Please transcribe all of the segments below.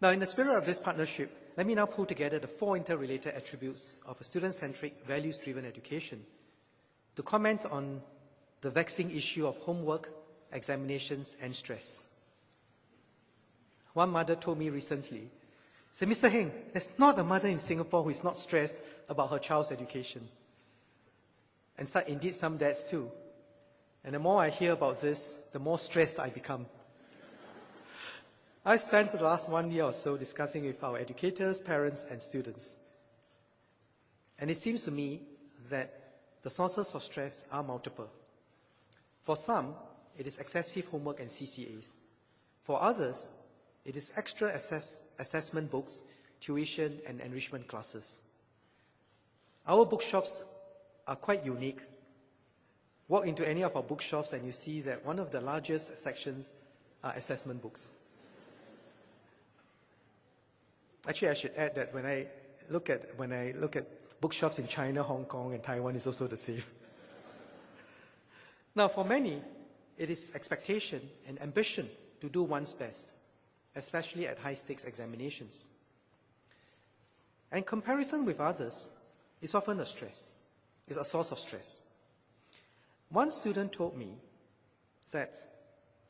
Now, in the spirit of this partnership, let me now pull together the 4 interrelated attributes of a student-centric, values-driven education to comment on the vexing issue of homework, examinations, and stress. One mother told me recently, said, "Mr. Heng, there's not a mother in Singapore who is not stressed about her child's education." And so, indeed, some dads too. And the more I hear about this, the more stressed I become. I spent the last 1 year or so discussing with our educators, parents, and students. And it seems to me that the sources of stress are multiple. For some, it is excessive homework and CCAs. For others, it is extra assessment books, tuition, and enrichment classes. Our bookshops are quite unique. Walk into any of our bookshops and you see that one of the largest sections are assessment books. Actually, I should add that when I look at bookshops in China, Hong Kong, and Taiwan, it's also the same. Now, for many, it is expectation and ambition to do one's best, especially at high-stakes examinations. And comparison with others is often a source of stress. One student told me that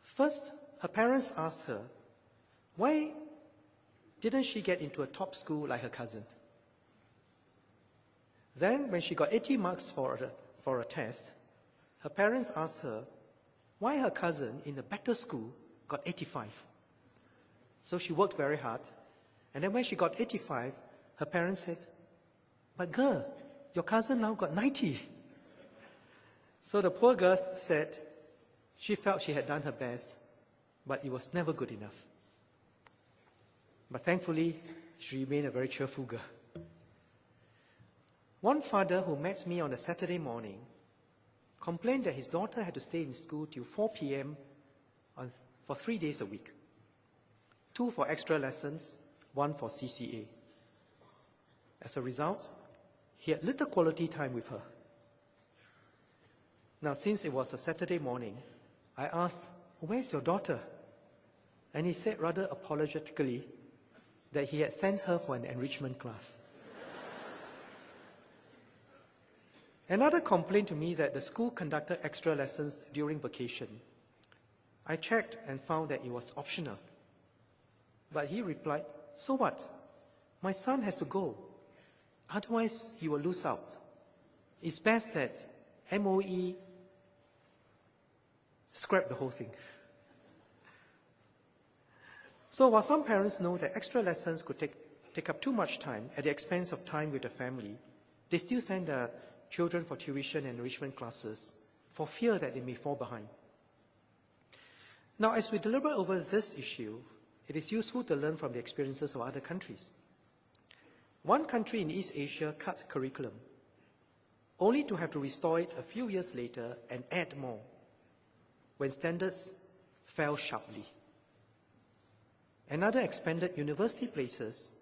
first, her parents asked her, why didn't she get into a top school like her cousin? Then, when she got 80 marks for a test, her parents asked her why her cousin in a better school got 85. So she worked very hard, and then when she got 85, her parents said, "But girl, your cousin now got 90. So the poor girl said she felt she had done her best, but it was never good enough. But thankfully, she remained a very cheerful girl. One father who met me on a Saturday morning complained that his daughter had to stay in school till 4 p.m. for 3 days a week. 2 for extra lessons, 1 for CCA. As a result, he had little quality time with her. Now, since it was a Saturday morning, I asked, "Where's your daughter?" And he said rather apologetically that he had sent her for an enrichment class. Another complained to me that the school conducted extra lessons during vacation. I checked and found that it was optional. But he replied, "So what? My son has to go. Otherwise, he will lose out. It's best that MOE scrap the whole thing." So while some parents know that extra lessons could take up too much time at the expense of time with the family, they still send their children for tuition and enrichment classes for fear that they may fall behind. Now, as we deliberate over this issue, it is useful to learn from the experiences of other countries. One country in East Asia cut curriculum, only to have to restore it a few years later and add more, when standards fell sharply. Another expanded university places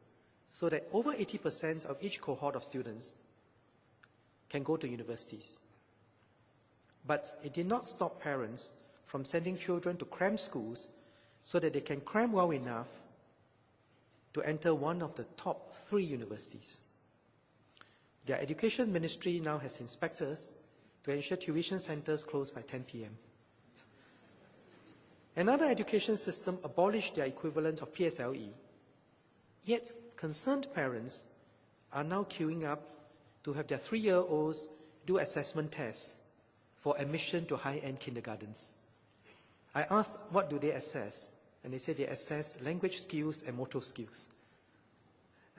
so that over 80% of each cohort of students can go to universities. But it did not stop parents from sending children to cram schools so that they can cram well enough to enter one of the top 3 universities. Their education ministry now has inspectors to ensure tuition centers close by 10 p.m. Another education system abolished their equivalent of PSLE, yet concerned parents are now queuing up to have their 3-year-olds do assessment tests for admission to high-end kindergartens. I asked, what do they assess? And they said they assess language skills and motor skills.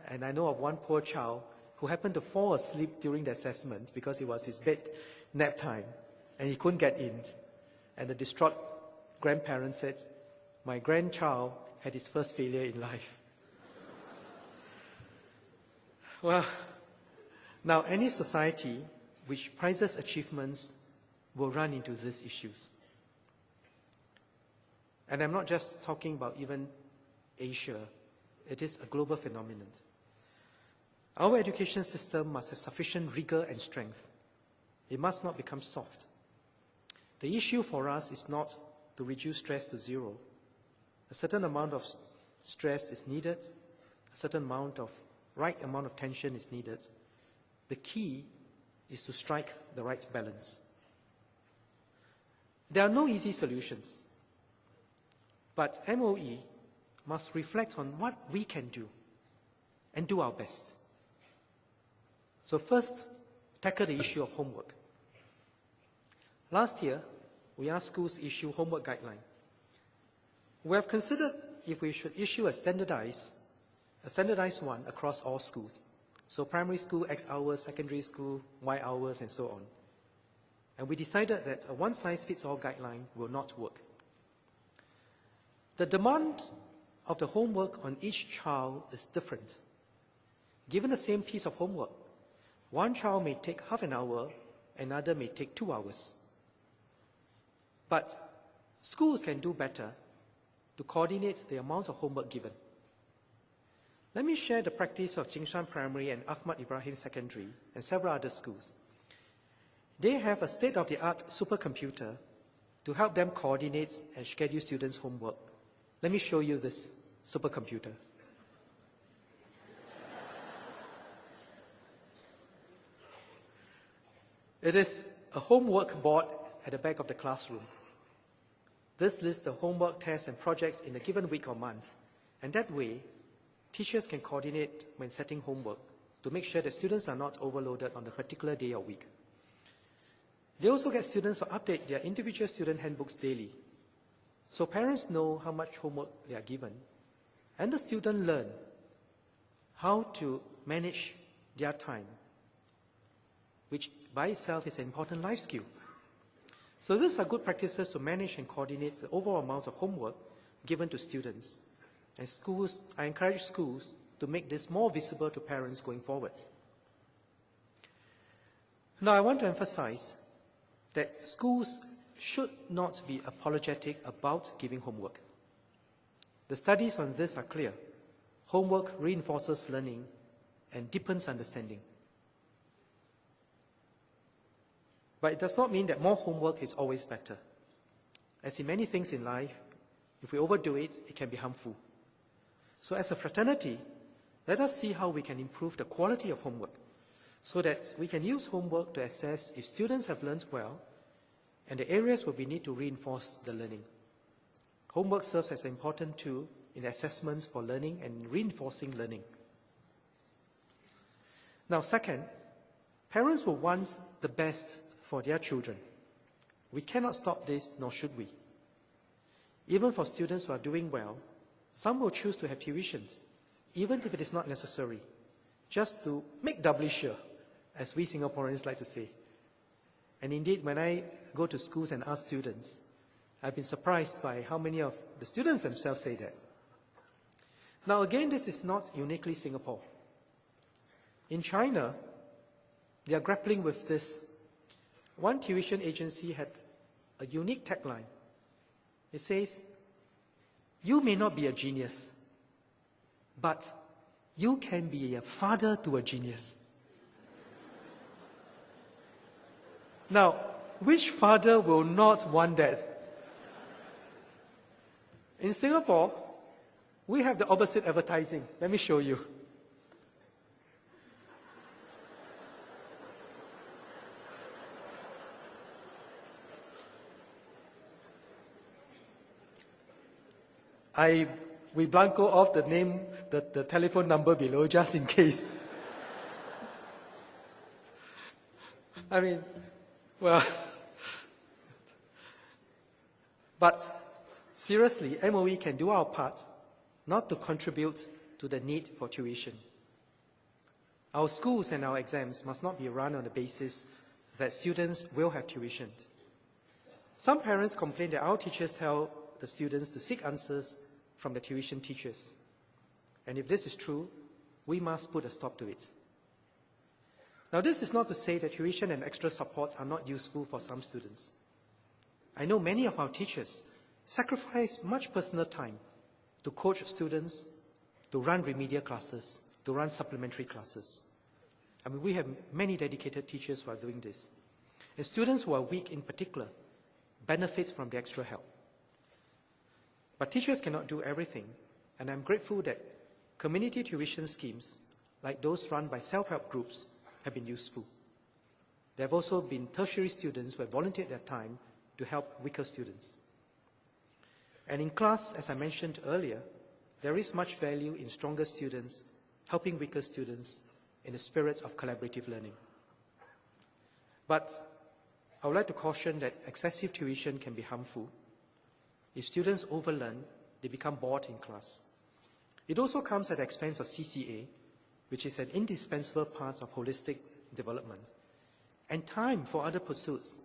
And I know of one poor child who happened to fall asleep during the assessment because it was his bed nap time, and he couldn't get in. And the distraught grandparent said, "My grandchild had his first failure in life." Well, now any society which prizes achievements will run into these issues. And I'm not just talking about even Asia. It is a global phenomenon. Our education system must have sufficient rigor and strength. It must not become soft. The issue for us is not to reduce stress to zero. A certain amount of stress is needed, a certain amount of right amount of tension is needed. The key is to strike the right balance. There are no easy solutions, but MOE must reflect on what we can do and do our best. So first, tackle the issue of homework. Last year, we asked schools to issue homework guidelines. We have considered if we should issue a standardized one across all schools. So primary school, X hours, secondary school, Y hours, and so on. And we decided that a one-size-fits-all guideline will not work. The demand of the homework on each child is different. Given the same piece of homework, one child may take half an hour, another may take 2 hours. But schools can do better to coordinate the amount of homework given. Let me share the practice of Jingshan Primary and Ahmad Ibrahim Secondary and several other schools. They have a state-of-the-art supercomputer to help them coordinate and schedule students' homework. Let me show you this supercomputer. It is a homework board at the back of the classroom. This lists the homework, tests, and projects in a given week or month, and that way, teachers can coordinate when setting homework to make sure that students are not overloaded on a particular day or week. They also get students to update their individual student handbooks daily, so parents know how much homework they are given, and the students learn how to manage their time, which by itself is an important life skill. So these are good practices to manage and coordinate the overall amount of homework given to students. And schools, I encourage schools to make this more visible to parents going forward. Now, I want to emphasize that schools should not be apologetic about giving homework. The studies on this are clear. Homework reinforces learning and deepens understanding. But it does not mean that more homework is always better. As in many things in life, if we overdo it, it can be harmful. So as a fraternity, let us see how we can improve the quality of homework so that we can use homework to assess if students have learned well and the areas where we need to reinforce the learning. Homework serves as an important tool in assessments for learning and reinforcing learning. Now, second, parents will want the best for their children. We cannot stop this, nor should we. Even for students who are doing well, some will choose to have tuitions, even if it is not necessary, just to make doubly sure, as we Singaporeans like to say. And indeed, when I go to schools and ask students, I've been surprised by how many of the students themselves say that. Now again, this is not uniquely Singapore. In China, they are grappling with this. One tuition agency had a unique tagline. It says, "You may not be a genius, but you can be a father to a genius." Now, which father will not want that? In Singapore, we have the opposite advertising. Let me show you. We blanco off the name, the telephone number below just in case. I mean, well, but seriously, MOE can do our part not to contribute to the need for tuition. Our schools and our exams must not be run on the basis that students will have tuition. Some parents complain that our teachers tell the students to seek answers from the tuition teachers. And if this is true, we must put a stop to it. Now, this is not to say that tuition and extra support are not useful for some students. I know many of our teachers sacrifice much personal time to coach students, to run remedial classes, to run supplementary classes. I mean, we have many dedicated teachers who are doing this. And students who are weak in particular benefit from the extra help. But teachers cannot do everything, and I'm grateful that community tuition schemes, like those run by self-help groups, have been useful. There have also been tertiary students who have volunteered their time to help weaker students. And in class, as I mentioned earlier, there is much value in stronger students helping weaker students in the spirit of collaborative learning. But I would like to caution that excessive tuition can be harmful. If students overlearn, they become bored in class. It also comes at the expense of CCA, which is an indispensable part of holistic development, and time for other pursuits,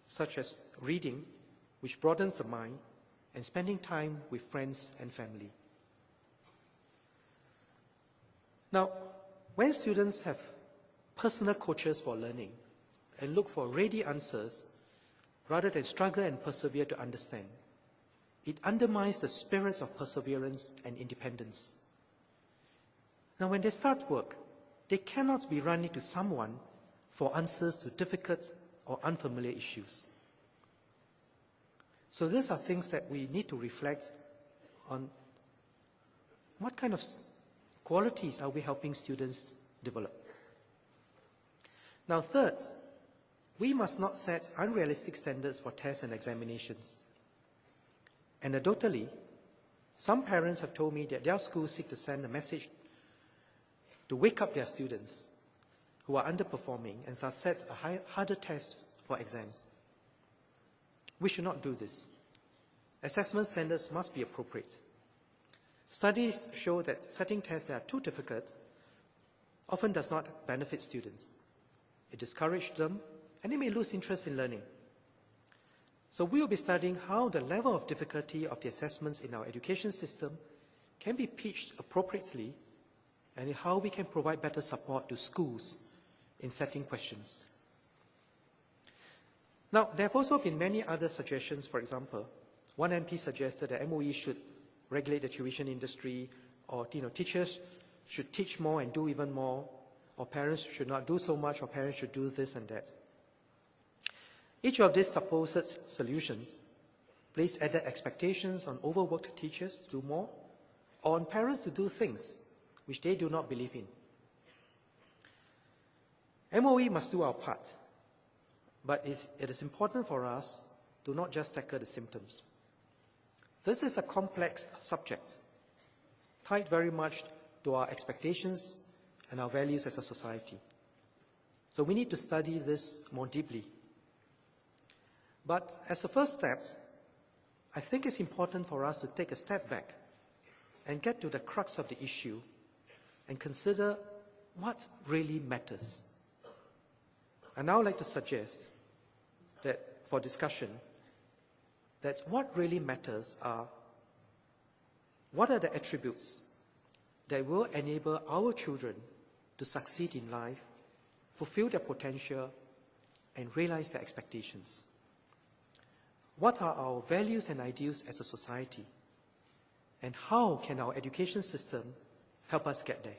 such as reading, which broadens the mind, and spending time with friends and family. Now, when students have personal coaches for learning and look for ready answers rather than struggle and persevere to understand, it undermines the spirit of perseverance and independence. Now, when they start work, they cannot be running to someone for answers to difficult or unfamiliar issues. So these are things that we need to reflect on. What kind of qualities are we helping students develop? Now, third, we must not set unrealistic standards for tests and examinations. Anecdotally, some parents have told me that their schools seek to send a message to wake up their students who are underperforming and thus set a harder test for exams. We should not do this. Assessment standards must be appropriate. Studies show that setting tests that are too difficult often does not benefit students. It discourages them, and they may lose interest in learning. So we will be studying how the level of difficulty of the assessments in our education system can be pitched appropriately, and how we can provide better support to schools in setting questions. Now, there have also been many other suggestions. For example, one MP suggested that MOE should regulate the tuition industry, or teachers should teach more and do even more, or parents should not do so much, or parents should do this and that. Each of these supposed solutions place added expectations on overworked teachers to do more, or on parents to do things which they do not believe in. MOE must do our part, but it is important for us to not just tackle the symptoms. This is a complex subject, tied very much to our expectations and our values as a society. So we need to study this more deeply. But as a first step, I think it's important for us to take a step back and get to the crux of the issue and consider what really matters. I now like to suggest that for discussion, that what really matters are what are the attributes that will enable our children to succeed in life, fulfill their potential, and realize their expectations. What are our values and ideals as a society? And how can our education system help us get there?